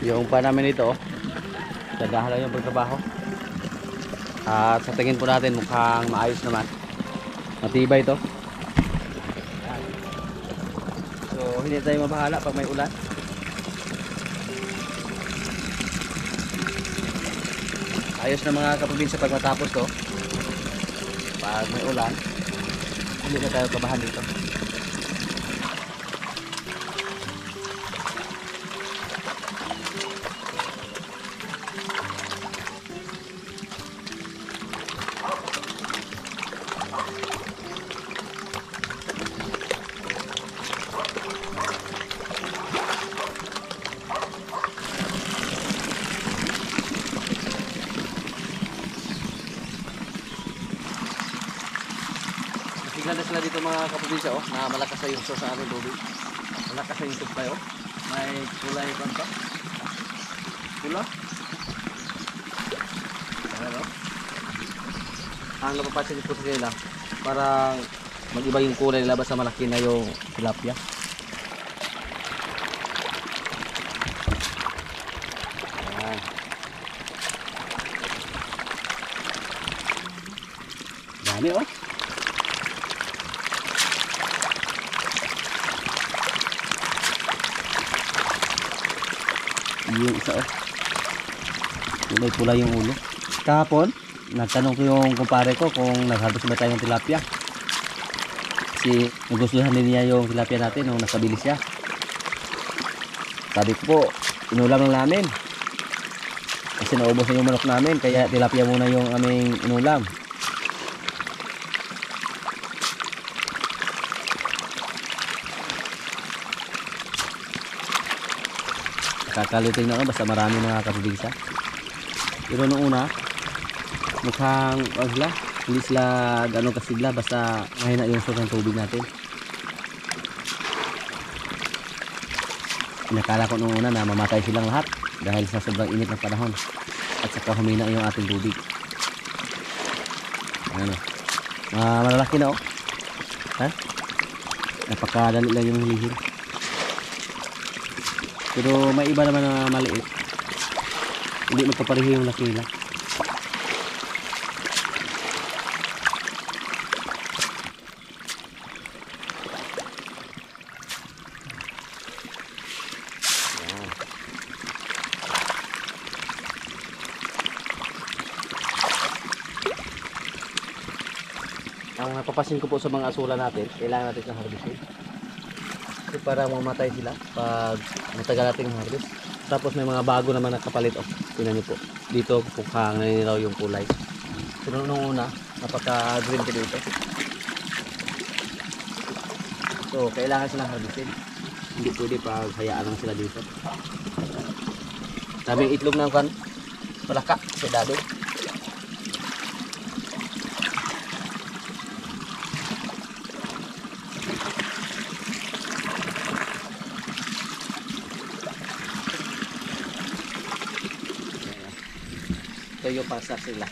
Yung pa namin ito, dadahan lang yung pagtrabaho. At sa tingin po natin mukhang maayos naman. Matibay ito. So hindi tayo mabahala pag may ulan. Ayos na mga kaprobinsya pag matapos to. Pag may ulan, hindi na tayo kabahan dito. Tignan na sila dito mga kaprobinsya na malakas na yung source sa ating tubig. Malakas na yung supply May kulay konta. Pula. Ayan Ang napapansin ko sa kanila, parang mag-iba yung kulay nila basta malaki na yung tilapia. Ayan. Dami yung isa may pula yung ulo. Kahapon nagtanong ko yung kumpare ko kung nag-harvest ba tayo ng tilapia kasi nagustuhan din niya yung tilapia natin nung nakabili siya. Sabi ko po, inulam lang namin kasi naubos na yung manok namin kaya tilapia muna yung aming inulam. Kakalitin na basta marami mga kaprobinsya. Pero nung una mukhang hindi sila gano'ng kasigla basta mahina yung source ng tubig natin. Nakala ko nung una na mamatay silang lahat dahil sa sobrang init ng panahon at saka humina yung ating tubig. Ano, malalaki na napakadali lang yung hulihin. Pero may iba naman na maliit. Hindi magkapareho yung laki nila. Ang napapasin ko po sa mga asula natin, kailangan natin ng harvesting. Kasi para mamatay sila pag matagal nating harvest. Tapos may mga bago naman nakapalit tingnan niyo po. Dito mukhang naninilaw yung kulay. Pero nung una, napaka-green ko dito. So, kailangan silang harvestin. Hindi pwede pag hayaan lang sila dito. Daming itlog ng palaka sa dado. Ito yung pasak sila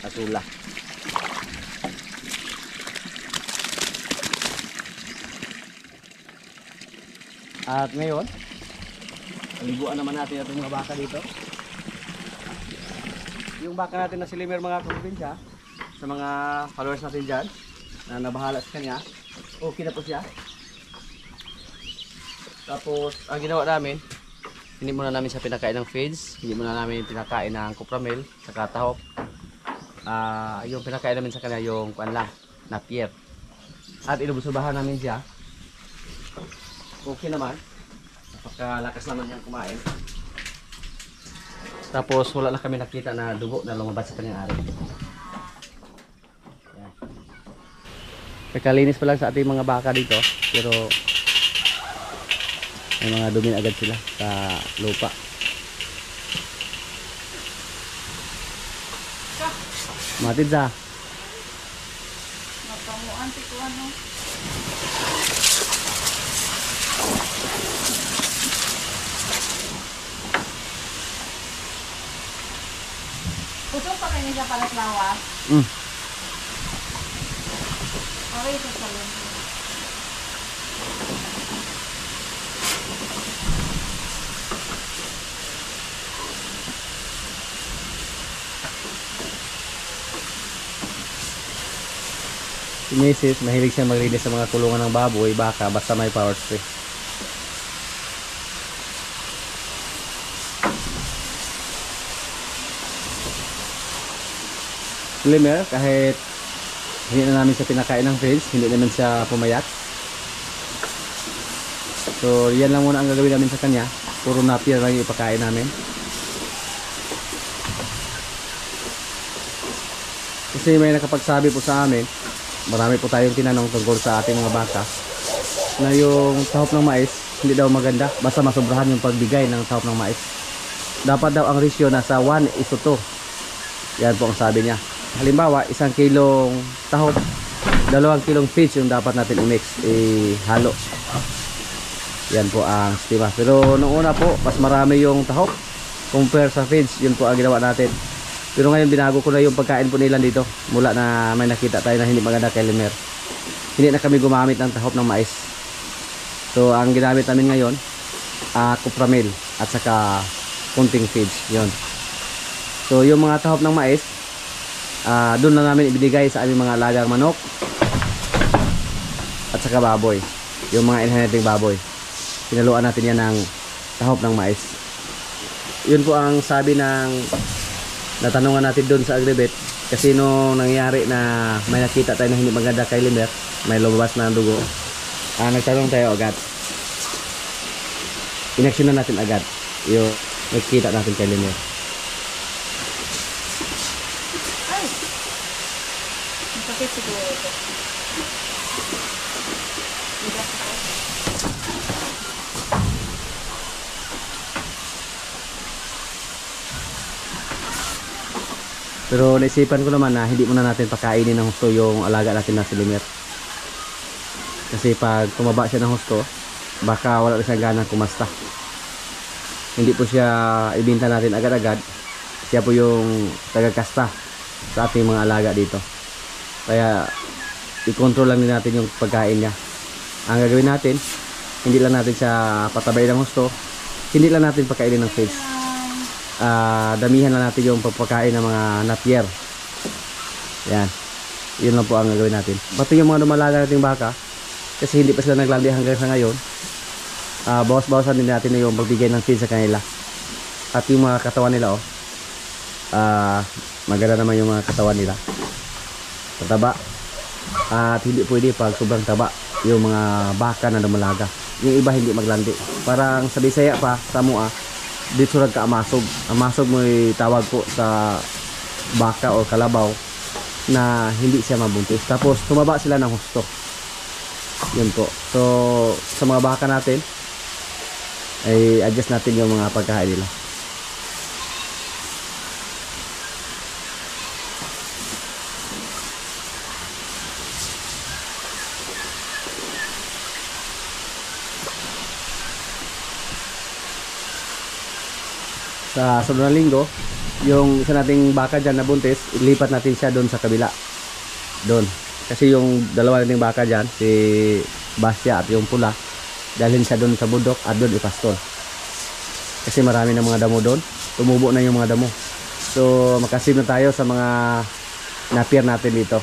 asula. At ngayon paliguan naman natin itong mga baka dito. Yung baka natin na si Limer mga kaprobinsya, sa mga followers natin dyan na nabahala sa kanya, okay na po siya. Tapos ang ginawa namin, hindi muna namin siya pinakain ng feeds, hindi muna namin pinakain ng copramel sa tahop. Yung pinakain namin sa kanya yung napier. At inubusubahan namin siya. Okay naman. Napakalakas naman niyang kumain. Tapos wala na kami nakita na dugo na lumabas sa kanyang ari. Kakalinis pa lang sa ating mga baka dito, pero may mga dumi agad sila sa lupa. Matid sa mapamuan ti ko ano. Kusog pa kayo siya palas lawas. Okay, sa salon. Si Mrs. mahilig siya maglinis sa mga kulungan ng baboy, baka, basta may power spray. Limer, kahit hindi na namin siya pinakain ng feeds, hindi naman siya pumayat. So, yan lang muna ang gagawin namin sa kanya. Puro napier lang yung ipakain namin. Kasi may nakapagsabi po sa amin, marami po tayong tinanong tungkol sa ating mga baka, na yung tahop ng mais, hindi daw maganda. Basta masobrahan yung pagbigay ng tahop ng mais. Dapat daw ang ratio nasa 1:2. Yan po ang sabi niya. Halimbawa, 1 kilong tahop, 2 kilong feeds yung dapat natin i-mix, ihalo. Yan po ang estima. Pero nung una po, mas marami yung tahop compare sa feeds. Yun po ang ginawa natin. Pero ngayon binago ko na yung pagkain po nila dito. Mula na may nakita tayo na hindi maganda kay Limer, hindi na kami gumamit ng tahop ng mais. So ang ginamit namin ngayon, cupramil at saka kunting feeds. Yun. So yung mga tahop ng mais, doon na namin ibinigay sa aming mga alagang manok at saka baboy. Yung mga inheriting baboy, pinaluan natin yan ng tahop ng mais. Yun po ang sabi ng natanungan natin doon sa Agribet. Kasi nung nangyari na may nakita tayo na hindi maganda kay Limer, may lumabas na dugo, nagtanong tayo agad, inaksyon na natin agad yung nakita natin kay Limer. Ay! Masakit siguro ito. Pero naisipan ko naman na hindi muna natin pakainin ng husto yung alaga natin na si Limer. Kasi pag tumaba siya ng husto, baka wala na siyang ganang kumasta. Hindi po siya ibinta natin agad-agad. Siya po yung tagakasta sa ating mga alaga dito. Kaya i-control lang din natin yung pagkain niya. Ang gagawin natin, hindi lang natin siya patabay ng husto, hindi lang natin pakainin ng feeds. Damihan na natin yung pagpakain ng mga napier. Yan, yun lang po ang gagawin natin. Pati yung mga lumalaga nating baka, kasi hindi pa sila naglandi hanggang sa ngayon, bawas-bawasan din natin yung pagbigay ng feed sa kanila. At yung mga katawan nila, maganda naman yung mga katawan nila, tataba. At hindi pwede pag sobrang taba yung mga baka na lumalaga. Yung iba hindi maglandi. Parang sa Bisaya pa, sa Mua, dito surag ka amasog. Amasog mo tawag po sa baka o kalabaw na hindi siya mabuntis. Tapos tumaba sila ng husto. Yun po. So sa mga baka natin, ay adjust natin yung mga pagkain nila. Sa sunod na linggo, yung isa nating baka dyan na buntis, ilipat natin siya doon sa kabila. Doon. Kasi yung dalawa nating baka dyan, si Basya at yung pula, dalhin siya doon sa bundok at doon ipastol. Kasi marami na mga damo doon. Tumubo na yung mga damo. So makasave na tayo sa mga napier natin dito.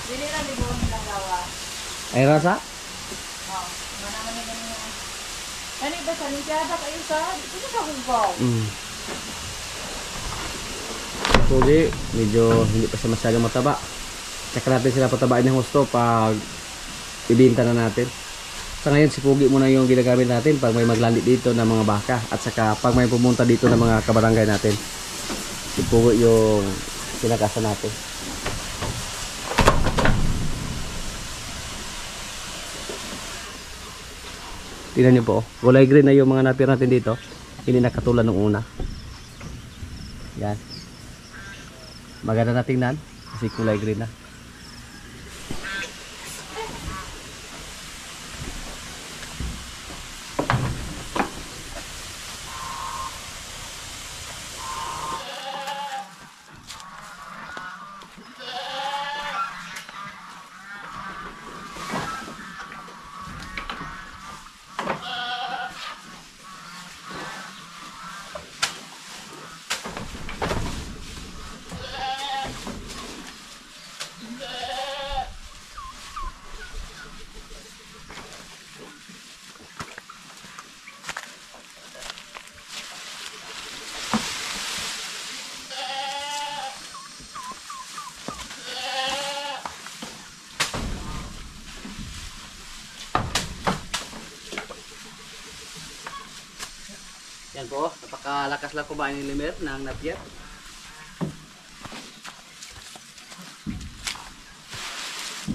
Dili na di mo nilang gawa. Ay rasa? Manaman na ganyan. Ano ba sa limpyada kayo sa? Dito sa Hunggaw. Pugi, medyo hindi pa siya masyadong mataba. Tsaka natin sila patabain ng husto pag ibinta na natin. Sa ngayon si Pugi muna yung ginagamit natin pag may maglandi dito ng mga baka at saka pag may pumunta dito ng mga kabarangay natin. Si Pugi yung kinakasa natin. Tingnan nyo po, kulay green na yung mga napier natin dito. Hindi na katulad nung una. Yan. Maganda na tingnan kasi kulay green na. Yan po, napakalakas lang kumain ni Limer ng napyat.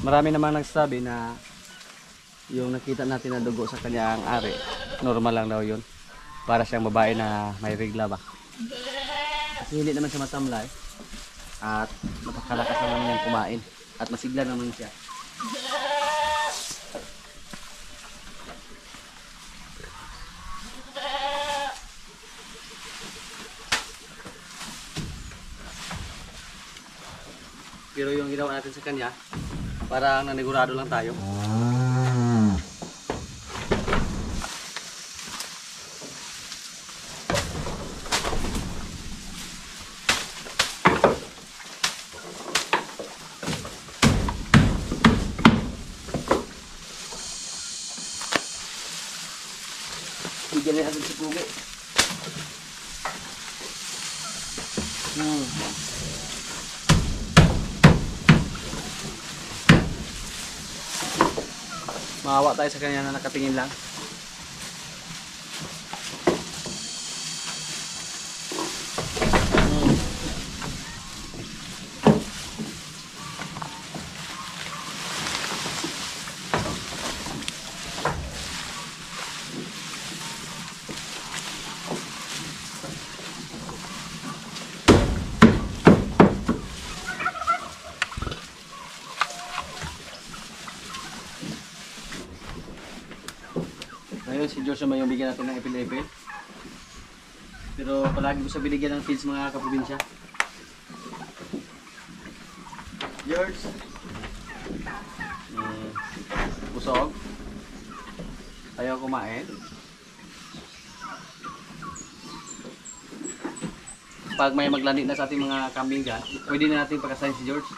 Marami namang nagsasabi na yung nakita natin na dugo sa kanyang ari, normal lang daw yun. Para siyang babae na may regla ba. Kasi hindi naman siya matamlay. At napakalakas naman niyang kumain. At masigla naman siya. Pero yung ginawa natin sa kanya, parang nanigurado lang tayo. Bigyan na natin si Pugi. Maawa tayo sa kanya na nakatingin lang. Ngayon si George naman yung bigyan natin ng ipil-ipil. Pero palagi ko sa binigyan ng feeds mga kaprobinsya. George. Busog. Ayaw kumain. Pag may maglandi na sa ating mga kambing dyan, pwede na natin pagkasahin si George.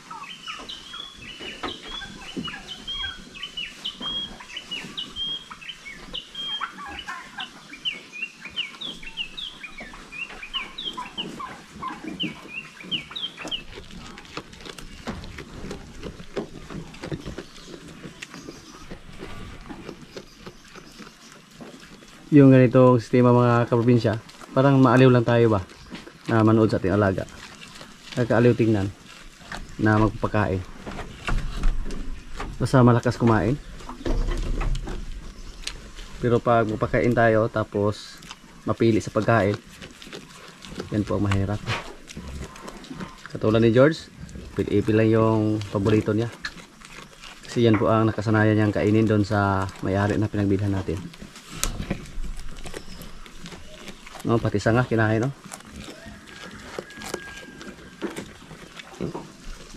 Yung ganitong sistema mga kaprobinsya, parang maaliw lang tayo ba na manood sa ating alaga. Nagkaaliw tingnan na magpapakain. Basta malakas kumain. Pero pag magpakain tayo tapos mapili sa pagkain, yan po ang mahirap. Katulad ni George, ipil-ipil lang yung paborito niya. Kasi yan po ang nakasanayan niyang kainin doon sa may-ari na pinagbilhan natin. No, pati sanga kinain, no?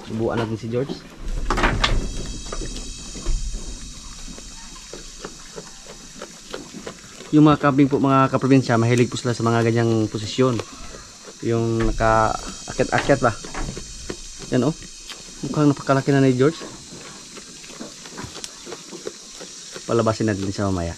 Subuan natin si George. Yung mga kambing po mga kaprobinsya, mahilig po sila sa mga ganyang posisyon. Yung naka-akit-akit ba? Yan, oh. Mukhang napakalaki na ni George. Palabasin natin siya mamaya.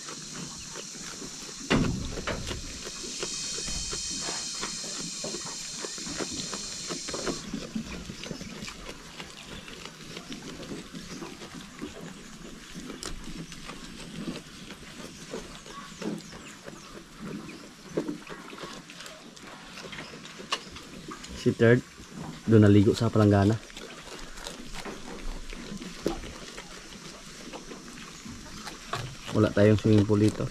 Si third, doon naligo sa palanggana. Wala tayong swimming pool dito.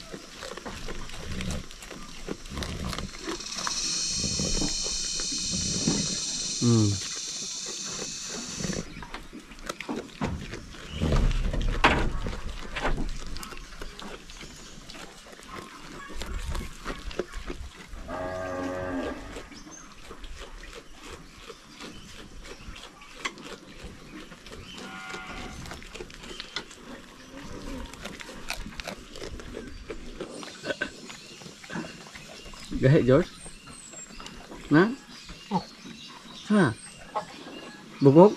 Gahe George? Na? Ha? Bugog?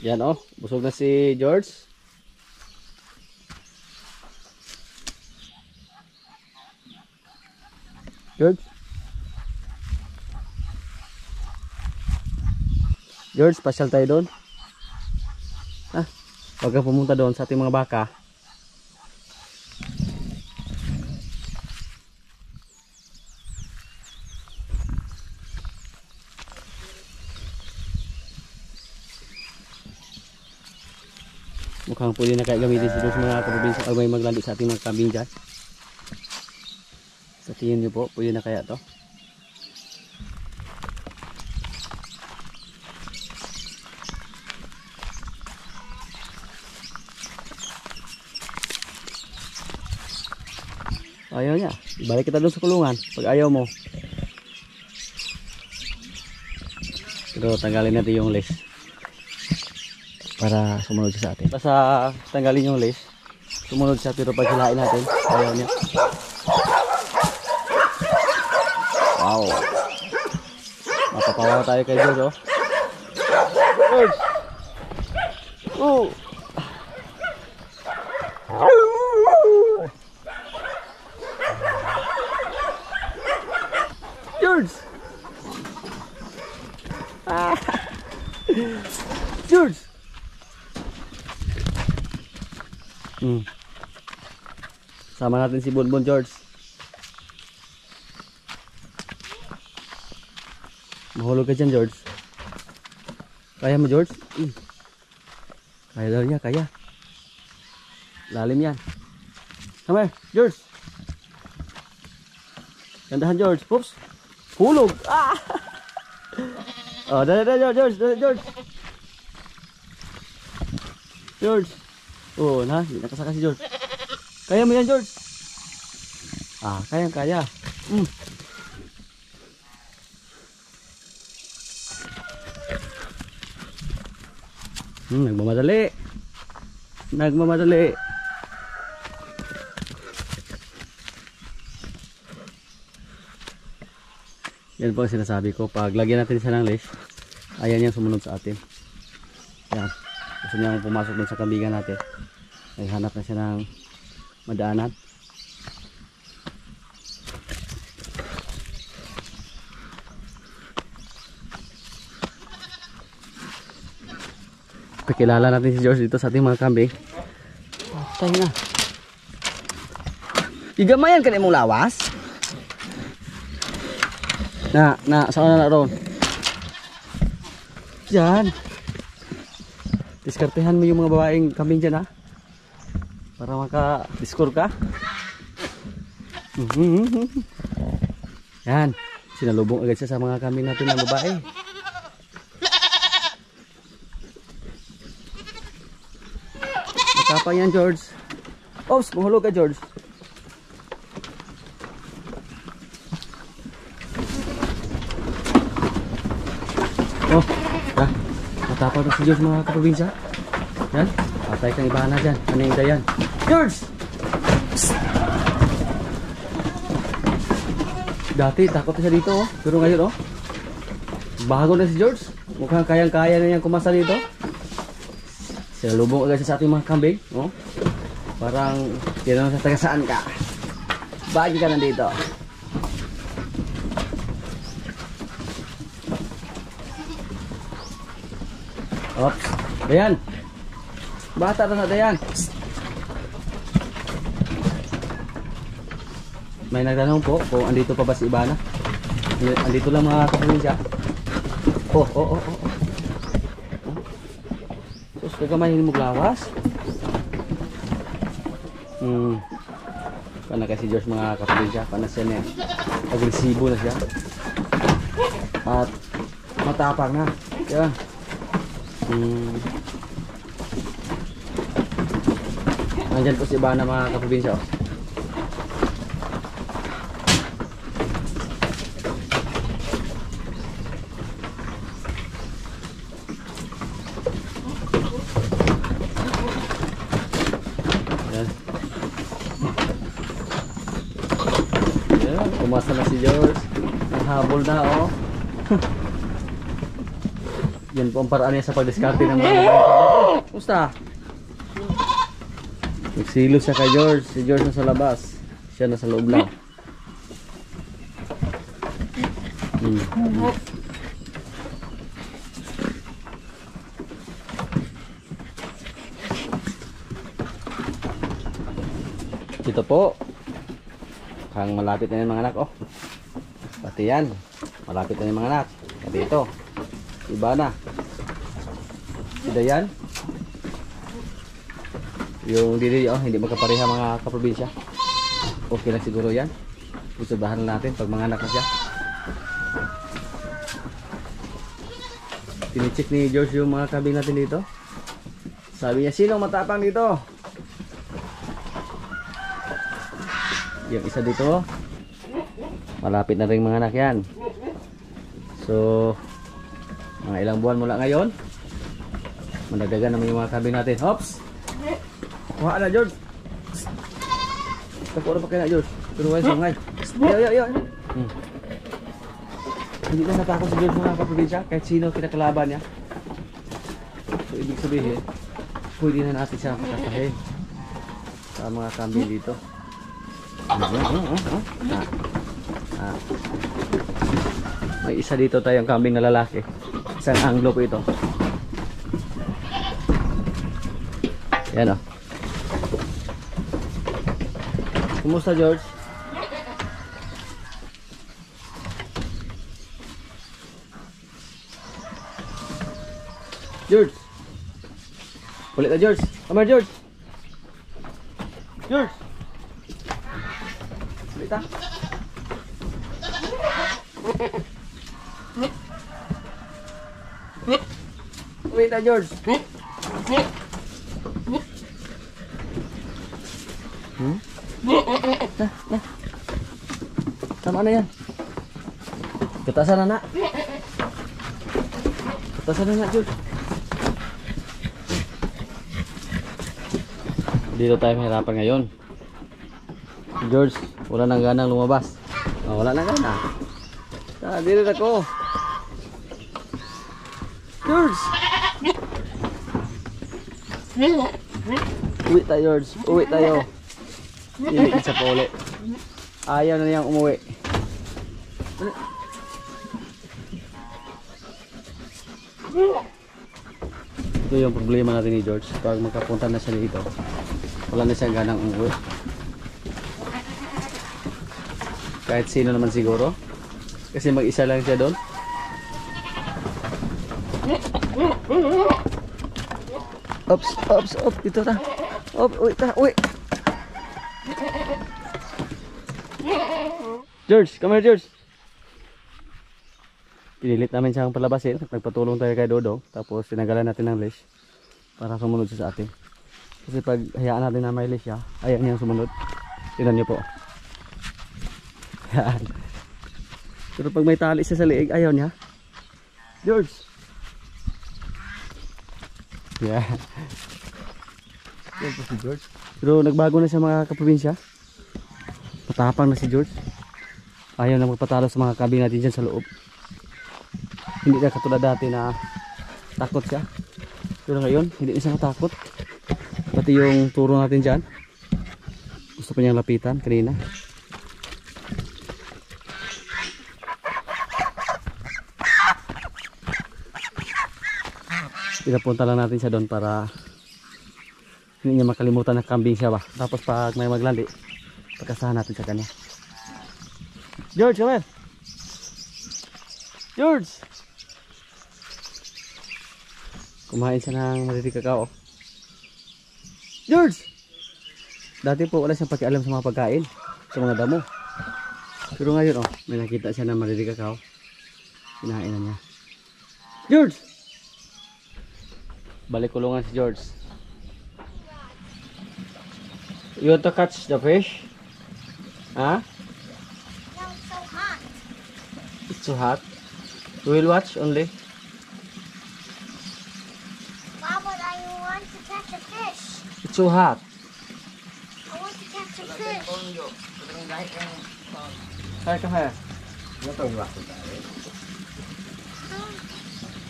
Yan, oh, busog na si George. George? George, pasyal tayo doon. Ah, huwag kang pumunta doon sa ating mga baka. Mukhang pwede na kaya gamitin siguro sa mga kaprobinsya pag may maglandi sa ating mga kambing dyan. Sa tingin nyo po, pwede na kaya to? Ayaw niya. Ibalik kita doon sa kulungan pag ayaw mo. Pero tanggalin natin yung lace para sumunod siya sa atin. Basta tanggalin yung lace, sumunod siya, pero pag hilain natin, ayaw niya. Wow. Mapapawaw tayo kay George, oh. George! Oh! George! Ah! George! Sama natin si Bonbon, George. Mahulog ka dyan, George. Kaya mo, George? Kaya daw niya, kaya. Lalim yan. Come here, George. Gandahan, George. Oops. Hulog. Ah! Oh, dali, George. George. George. Oh, na, hindi nakasaka si George. Kaya mo yan, George. Ah, kaya. Nagmamadali. Yan po ang sinasabi ko. Pag lagyan natin siya ng lace, ayan yung sumunod sa atin. Yan. Gusto niya pumasok dun sa kambingan natin. Ay hanap na siya ng madaanan. Pakilala natin si George dito sa ating mga kambing. Patay na. Igamayan ka na mong lawas? Saan na ron? Diyan. Diskartehan mo yung mga babaeng kambing dyan, ha? Para maka-discore ka. Yan. Sinalubong agad siya sa mga kambing natin ng babae. Matapang yan, George. Oops, mahulog ka, George. Oh, matapang na si George, mga kaprobinsya. Yan, patay kang ibahan na dyan. Ano yung dayan? George! Psst! Dati, takot na siya dito, oh. Pero ngayon, oh. Bago na si George. Mukhang kayang-kaya na niyang kumasa dito. Sinalubong agad siya sa ating mga kambing, oh. Parang, tinanong sa taga saan ka. Bagi ka nandito. Oops, Dayan. Bata na Dayan. May nagtanong po kung andito pa ba si Ibana. Andito lang mga kaprobinsya. Oh. Sus, kagamahin mo glawas. Pana kasi George mga kaprobinsya. Pana siya na. Agresibo na siya. At matapang na. Yan. Nandyan po si Ibana mga kaprobinsya, oh. Yan, kumasa na si George. Nahabol na, oh. Yan po ang paraan niya sa pagdiskarte ng mga babae. Kumusta? Nagsilos siya kay George. Si George nasa labas. Siya nasa loob lang. Ito po. Kang malapit na yung mga anak, oh. Pati yan. Malapit na yung mga anak. Pati ito. Iba na. Si Dayan. Yung dili, hindi magkapareha mga kaprobinsya. Okay lang siguro yan. Isubahan lang natin pag mga anak na siya. Tinicheck ni George yung mga kambing natin dito. Sabi niya, sino matapang dito? Yung isa dito. Malapit na rin mga anak yan. So, mga ilang buwan mula ngayon, madagdagan naman yung mga kambing natin. Hops! Kuha na, George! Tapo na pa kayo na, George. Turuan siya, ngay. Yo. Hindi na natakot si George mga kaprobinsya, kahit sino kinakalaban niya. So, ibig sabihin, pwede na natin siya patasahin sa mga kambing dito. May isa dito tayong kambing na lalaki. Isang Anglo po ito. Yan o. Kumusta, George? George! Ulit na, George! Come here, George! George! Ulit na! Ulit na, George! Tama na yan. Katasan na. Katasan na, George. Dito tayo mahirapan ngayon. George, wala nang ganang lumabas. Wala nang gana. Dito na ko. George! Uwi tayo, George. Uwi tayo. Hindi isa pa uli. Ayaw na niyang umuwi. Ito yung problema natin ni George. Pag makapunta na siya dito, wala na siyang ganang umuwi. Kahit sino naman siguro. Kasi mag-isa lang siya doon. Ops. Dito ta. Uwi. George, come here, George. Pinilit namin siyang palabasin. Nagpatulong tayo kay Dodong. Tapos tinanggalan natin ng leash para sumunod siya sa atin. Kasi pag hayaan natin na may leash siya, ayaw niyang sumunod. Tingnan niyo po. Yan. Pero pag may tali siya sa liig, ayaw niya. George. Yan. Yan po si George. Pero nagbago na siya mga kaprobinsya. Matapang na si George. Ayaw na magpatalo sa mga kambing natin dyan sa loob. Hindi na katulad dati na takot siya. Pero ngayon, hindi na siya natakot. Pati yung turo natin dyan, gusto pa niyang lapitan kanina. Pinapunta lang natin siya doon para hindi niya makalimutan na kambing siya ba. Tapos pag may maglandi, pagkasahan natin sa kanya. George, come here. George! Kumain siya ng mariri kakao. George! Dati po wala siyang pakialam sa mga pagkain, sa mga damo. Pero ngayon may nakita siya ng mariri kakao. Kinain na niya. George! Balik kulungan si George. You want to catch the fish? Huh? No, it's so hot. It's so hot. We will watch only. Why would I want to catch a fish? It's so hot. I want to catch a fish. Hi, come here.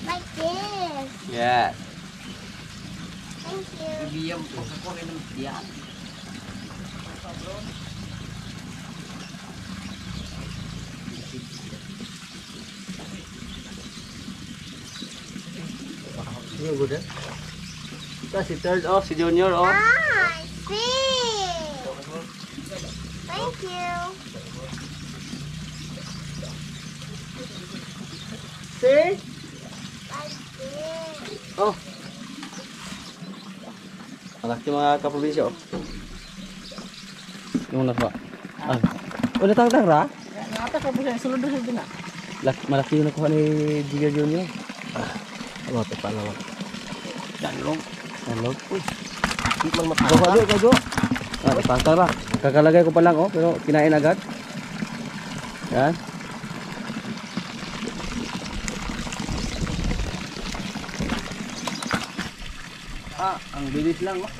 Like this. Yeah. Thank you. You good eh? Si third off, si Junior off. I see. Thank you. See? Like this. Oh. Malaki mga kaprobinsya oh. Yung nakuha. Ah. O natangtang ra? Nata ka po siya. Sulod doon na. Malaki yung nakuha ni Jigger Junior. Ano ito pa naman? Danlog. Hello. Uy. Hindi man Go, go, go, go. Ah, natangtang ra. Kakalagay ko pa lang oh, pero kinain agad. Yan. Ah, ang bilis lang oh.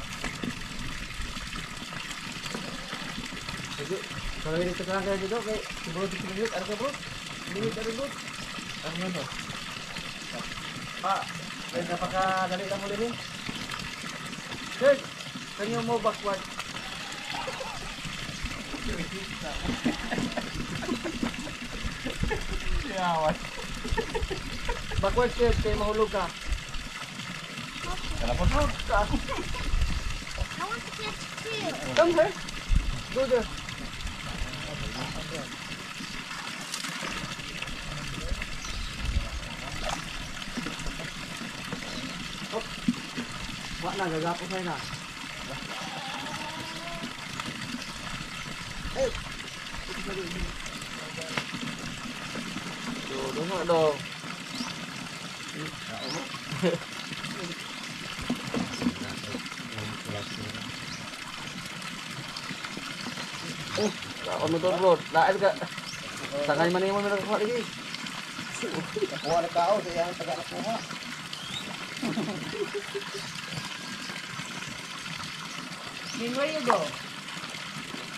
Kalau ini sekarang kayak gitu kayak sebelum dikirimit ada bro? Dikirimit ada bro? Ano to? Pak, kaya apakah dali lang ulit yun? Sir, can you move backward? Yawan. Backward sir, kaya mahulog ka. Kenapa? I want to catch fish. Come sir, go there. Wak na, gagapos tayo na. Eh! Doon nga dong. Ako mo to bro, dahil ka. Sakay man yung mga nakakuha lagi. Nakuha na tao, siya ang taga-nakuha. Then where you go?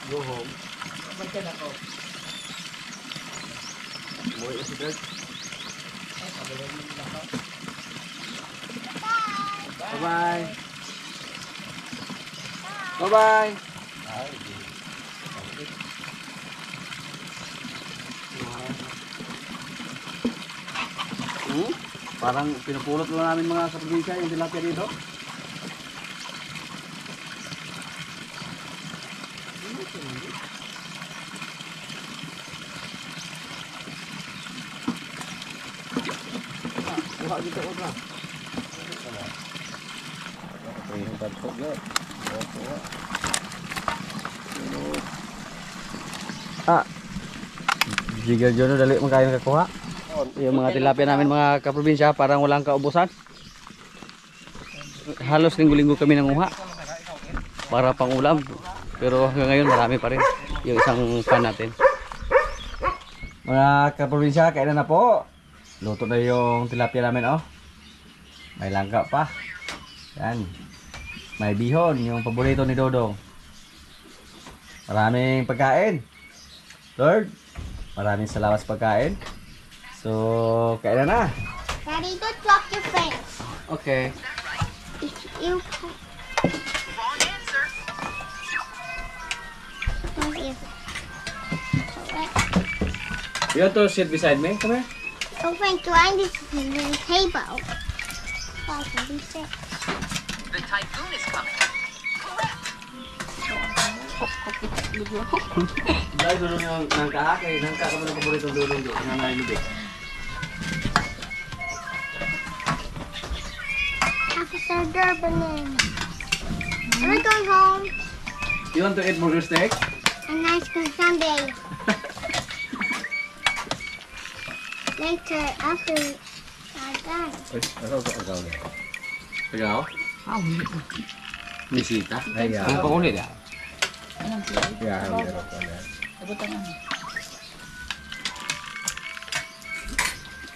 Go home. Balikan ako. Boy, is it? Bye-bye. Bye-bye. Parang pinupulot lang namin mga kaprobinsya yung tilapia dito. Kuha dito otra. Yung tansog yun. Ah. Jigger Jono dali mo kayo nakakuha. Yung mga tilapia namin mga kaprobinsya parang walang kaubusan. Halos linggo-linggo kami nanguha para pang ulam. Pero hanggang ngayon marami pa rin yung isang pan natin. Mga kaprobinsya, kainan na po. Luto na yung tilapia namin oh. May langka pa. Yan. May bihon, yung paborito ni Dodong. Maraming pagkain. Lord, maraming salamat sa pagkain. So, kailan na? Daddy, go drop your face. Okay. If you... Wrong answer. You want to sit beside me? Come here. Open grind this in the table. So I can be sick. The typhoon is coming. Dahil doon yung nangka kay nangka ka mo ng paboritong dulong doon. Nanay lubig. Officer Durbanin. We're going home. You want to eat burger steak? And ice cream sundae. Later, after I'm done. Ay, ano ba ang gawin? Tagaw? Bisita? Ay, Ang pangulit ah. Anong play? Yeah, meron pa na. Abutan ano?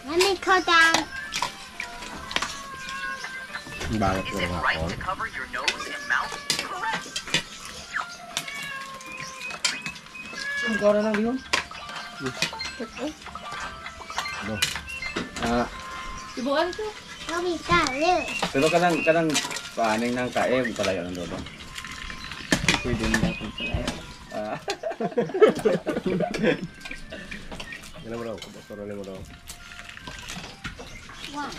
Let me cut down. Bakit ko Is it naman right ako? to cover your nose and mouth? Correct. Ang kaura ng bihon? Ah, Ibuan ko. Let me start this. pero kanang paaning ng kae palayo ng dodo. Pwede na natin sa layo. Ah. Ano mo daw? Kapasoro mo daw. One.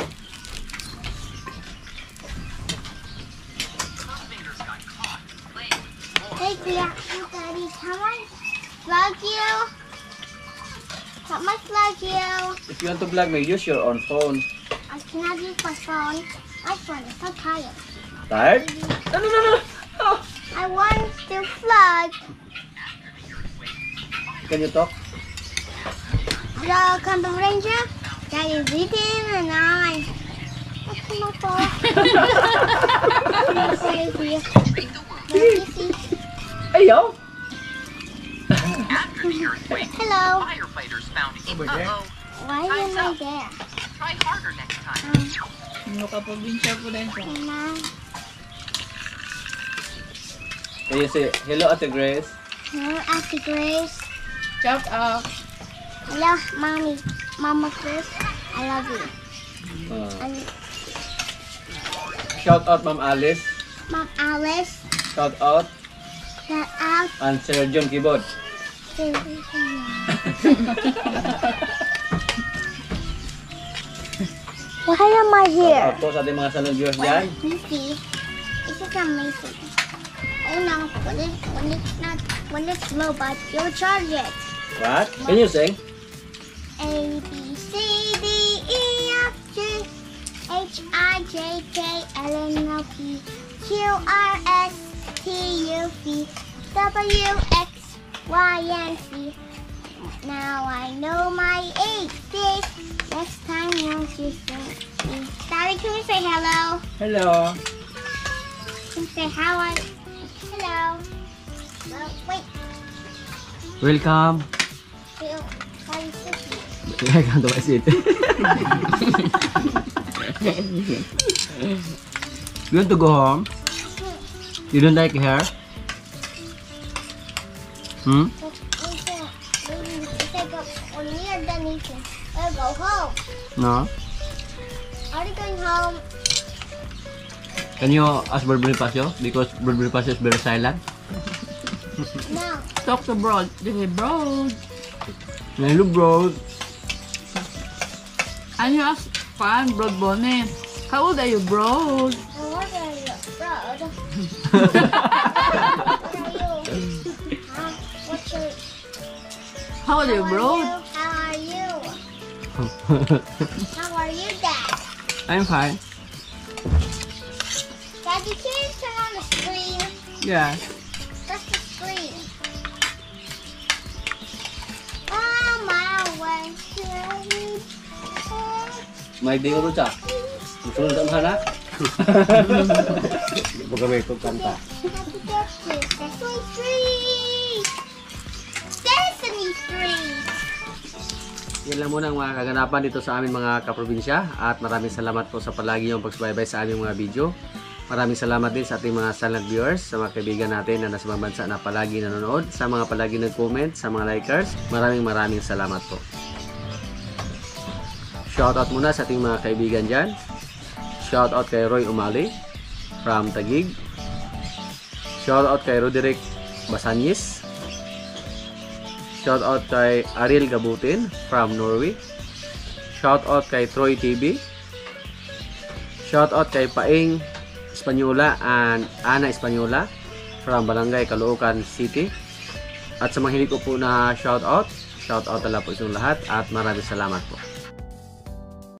Hey, Daddy, how much like you? How much like you? If you want to vlog me, use your own phone. I cannot use my phone. My phone is so tired. Tired? No. Oh. I want to fly. Can you talk? Hello, Combo Ranger. That is eating and I. What's my fault? Ayaw! After the earthquake, Hello. firefighters found it. my God. Uh-oh. Why am I there? Try harder next time. Ano ka probinsya po din siya? Can you say, hello, Ate Grace? Hello, Auntie Grace. Shout out. Hello, Mommy. Mama Grace. I love you. And Shout out, Ma'am Alice. Mom Alice. Shout out, Shout out and Sir John Kibod. to Why am I Shout here? out po sa ating mga salon viewers dyan. See, this is amazing. Oh no, when it's low, but you'll charge it. What? Can you sing? A B C D E F G H I J K L M N O P Q R S T U V W X Y and Z. Now I know my ABCs. Next time you'll just sing. Daddy, can we say hello? Hello. Can we say how? Hello. Well, wait. Welcome. Phil, how you sitting? Welcome to my city. You want to go home? You don't like here? Hmm? When we are done eating, we'll go home. No? Are you going home? Can you ask Bro Bonifacio? Because Bro Bonifacio is very silent. No. Talk to Broad. This is Broad. Hello, bro. And you ask Fan, Broad Bonnet. How old are you, Broad? And what are you, Rod? What are you? What's your... How old are you, Broad? How are you? How are you, Dad? I'm fine. Daddy, can you turn on the screen? Yeah. Press the screen. Oh, my way. May di ko sa. Musunod sa mga anak. Hindi mo kami kanta. Sesame Street! Sesame Street! Yan lang muna ang mga kaganapan dito sa aming mga kaprobinsya. At maraming salamat po sa palagi yung pagsubaybay sa aming mga video. Maraming salamat din sa ating mga silent viewers, sa mga kaibigan natin na nasa ibang bansa na palagi nanonood, sa mga palagi nag-comment, sa mga likers. Maraming salamat po. Shoutout muna sa ating mga kaibigan dyan. Shoutout kay Roy Umali from Taguig. Shoutout kay Roderick Basanyis. Shoutout kay Ariel Gabutin from Norway. Shoutout kay Troy TV. Shoutout kay Paing Espanyola and Ana Espanyola from Barangay Caloocan City. At sa mga hilig ko po na shoutout na lang po sa lahat at maraming salamat po.